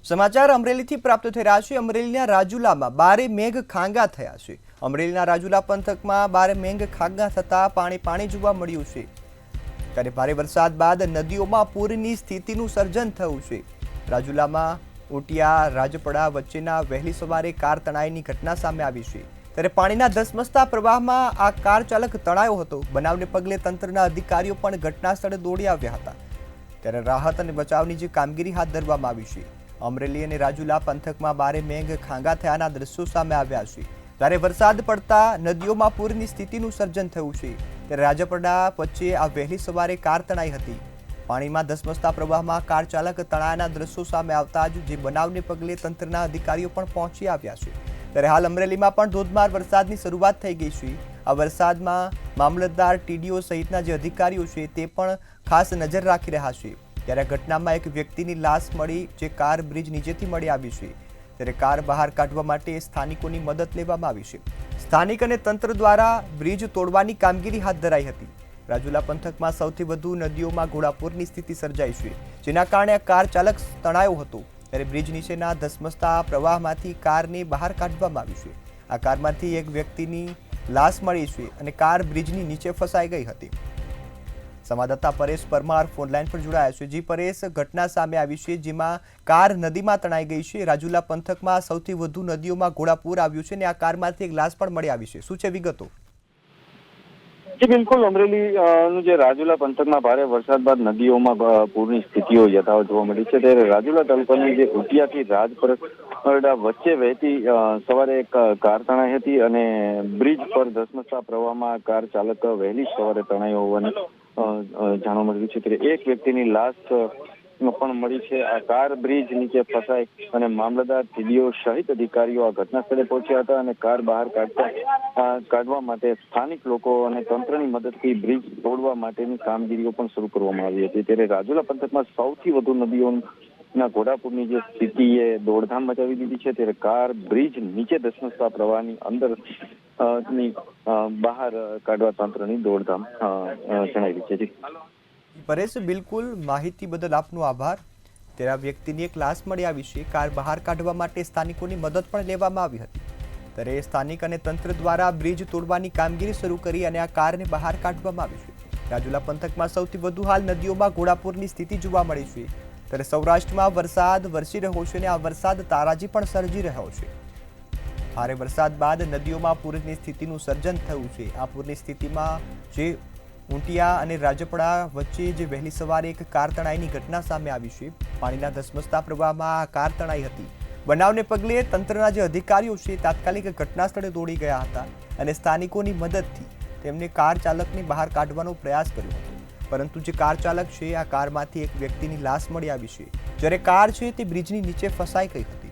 સમાચાર અમરેલીથી પ્રાપ્ત થઈ રહ્યા છે। અમરેલીના રાજુલામાં બારે મેઘ ખાંગા થયા છે। અમરેલીના રાજુલા પંથકમાં બારે મેઘ ખાંગા થતા પાણી જોવા મળ્યું છે। ત્યારે ભારે વરસાદ બાદ નદીઓમાં પૂરની સ્થિતિનું સર્જન થયું છે। રાજુલામાં ઉટિયા રાજપડા વચ્ચેના વહેલી સવારે કાર તણાઈની ઘટના સામે આવી છે। ત્યારે પાણીના ધસમસતા પ્રવાહમાં આ કાર ચાલક તણાયો હતો। બનાવને પગલે તંત્રના અધિકારીઓ પણ ઘટના સ્થળે દોડી આવ્યા હતા। ત્યારે રાહત અને બચાવની જે કામગીરી હાથ ધરવામાં આવી છે। અમરેલી અને રાજુલા પંથકમાં બારે મેઘ ખાંગા થયાના દ્રશ્યો સામે આવ્યા છે। ત્યારે વરસાદ પડતા નદીઓમાં પૂરની સ્થિતિનું સર્જન થયું છે। ત્યારે રાજપડા વચ્ચે આ વહેલી સવારે કાર તણાઈ હતી। પાણીમાં ધસમસતા પ્રવાહમાં કાર ચાલક તણાયાના દ્રશ્યો સામે આવતા જ જે બનાવને પગલે તંત્રના અધિકારીઓ પણ પહોંચી આવ્યા છે। ત્યારે હાલ અમરેલીમાં પણ ધોધમાર વરસાદની શરૂઆત થઈ ગઈ છે। આ વરસાદમાં મામલતદાર ટીડીઓ સહિતના જે અધિકારીઓ છે તે પણ ખાસ નજર રાખી રહ્યા છે। ત્યારે ઘટનામાં એક વ્યક્તિની લાશ મળી જે કાર બ્રિજ નીચેથી મળી આવી છે। ત્યારે કાર બહાર કાઢવા માટે સ્થાનિકોની મદદ લેવામાં આવી છે। સ્થાનિક અને તંત્ર દ્વારા બ્રિજ તોડવાની કામગીરી હાથ ધરાઈ હતી। રાજુલા પંથકમાં સૌથી વધુ નદીઓમાં ઘોડાપૂરની સ્થિતિ સર્જાઈ છે, જેના કારણે આ કાર ચાલક તણાયો હતો। ત્યારે બ્રિજ નીચેના ધસમસતા પ્રવાહમાંથી કારને બહાર કાઢવામાં આવી છે। આ કારમાંથી એક વ્યક્તિની લાશ મળી છે અને કાર બ્રિજની નીચે ફસાઈ ગઈ હતી। સંવાદદાતા પરેશ પરમાર ફોનલાઈન પર જોડાયા છે। જી પરેશ, ઘટના સામે આવી છે જેમાં કાર નદીમાં તણાઈ ગઈ છે। રાજુલા પંથકમાં સૌથી વધુ નદીઓમાં ઘોડાપૂર આવ્યું છે અને આ કારમાંથી એક લાશ પણ મળી આવી છે। શું છે વિગતો? જી બિલકુલ, અમરેલી નું જે રાજુલા પંથકમાં ભારે વરસાદ બાદ નદીઓમાં પૂરની સ્થિતિઓ યથાવત જોવા મળી છે। ત્યારે રાજુલા તાલુકાની જે ઉટિયાથી રાજપરા વચ્ચે વહેતી સવારે એક કાર તણાઈ હતી અને બ્રિજ પર ધસમસતા પ્રવાહમાં કાર ચાલક વહેલી સવારે તણાયો હોવાનું જાણવા મળ્યું છે। ત્યારે એક વ્યક્તિની લાશ પણ મળી છે। આ કાર બ્રિજ નીચે ફસાઈ અને મામલતદાર ટીડીઓ સહિત અધિકારીઓ આ ઘટના સ્થળે પહોંચ્યા હતા અને કાર બહાર કાઢવા માટે સ્થાનિક લોકો અને તંત્રની મદદથી બ્રિજ તોડવા માટેની કામગીરીઓ પણ શરૂ કરવામાં આવી હતી। ત્યારે રાજુલા પંથકમાં સૌથી વધુ નદીઓના ઘોડાપૂરની જે સ્થિતિ એ દોડધામ મચાવી દીધી છે। ત્યારે કાર બ્રિજ નીચે ધસમસતા પ્રવાહની અંદર બહાર કાઢવા તંત્રની દોડધામ જણાવી છે। પરેશ, બિલકુલ, માહિતી બદલ આપનો આભાર। ત્યારે આ વ્યક્તિની એક લાશ મળી આવી છે। કાર બહાર કાઢવા માટે સ્થાનિકોની મદદ પણ લેવામાં આવી હતી। ત્યારે સ્થાનિક અને તંત્ર દ્વારા બ્રિજ તોડવાની કામગીરી શરૂ કરી અને આ કારને બહાર કાઢવામાં આવી છે। રાજુલા પંથકમાં સૌથી વધુ હાલ નદીઓમાં ઘોડાપૂરની સ્થિતિ જોવા મળી છે। ત્યારે સૌરાષ્ટ્રમાં વરસાદ વરસી રહ્યો છે અને આ વરસાદ તારાજી પણ સર્જી રહ્યો છે। ભારે વરસાદ બાદ નદીઓમાં પૂરની સ્થિતિનું સર્જન થયું છે। આ પૂરની સ્થિતિમાં જે ઉટિયા અને રાજપડા વચ્ચે જે વહેલી સવારે એક કાર તણાઈની ઘટના સામે આવી છે। પાણીના ધસમસતા પ્રવાહમાં આ કાર તણાઈ હતી। બનાવને પગલે તંત્રના જે અધિકારીઓ છે તાત્કાલિક ઘટના સ્થળે દોડી ગયા હતા અને સ્થાનિકોની મદદથી તેમને કાર ચાલકને બહાર કાઢવાનો પ્રયાસ કર્યો હતો। પરંતુ જે કાર ચાલક છે આ કારમાંથી એક વ્યક્તિની લાશ મળી આવી છે, જ્યારે કાર છે તે બ્રિજની નીચે ફસાઈ ગઈ હતી।